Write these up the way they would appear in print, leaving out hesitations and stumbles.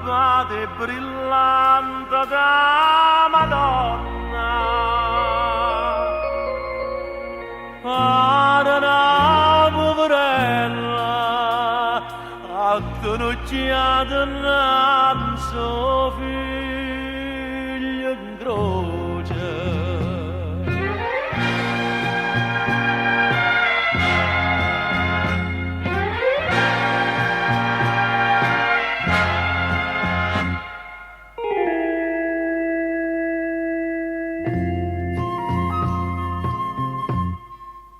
guarda brillante da Madonna. Una poverella acconciata nel suo figlio in croce.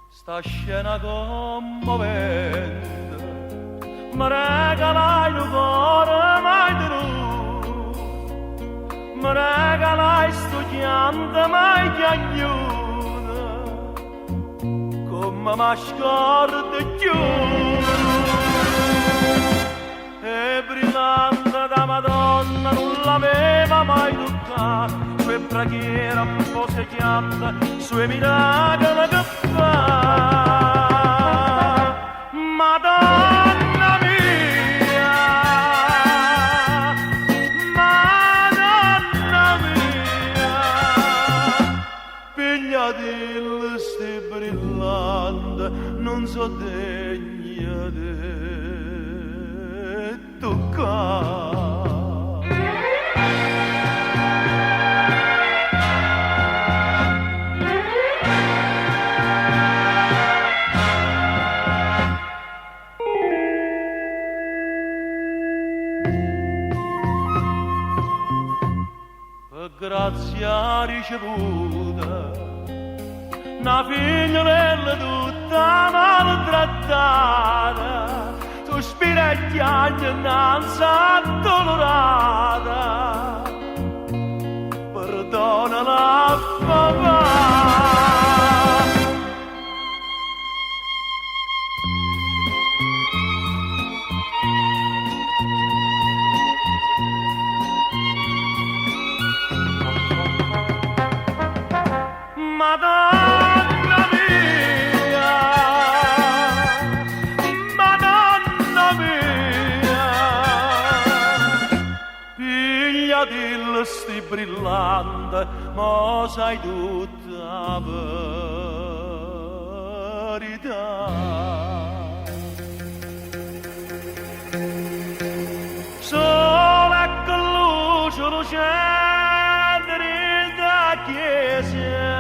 Sta scena commovente mi regalai il cuore mai tenuto, mi regalai sto pianto mai piagnuto, come mi scordo più. E brillante da Madonna non l'aveva mai toccato, sue preghiere un po' secchiate, sue miracoli che fa. Madonna mia, Madonna mia, piglia di sti brillante, non so degna di toccare. Grazia ricevuta, una figliolella tutta maltrattata, sospira e piange innanzi addolorata, perdona la papà. Madonna mia, Madonna mia, figlia di sti brillante, ma sai tutta verità. Sole che luce lucente da chiesa,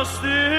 still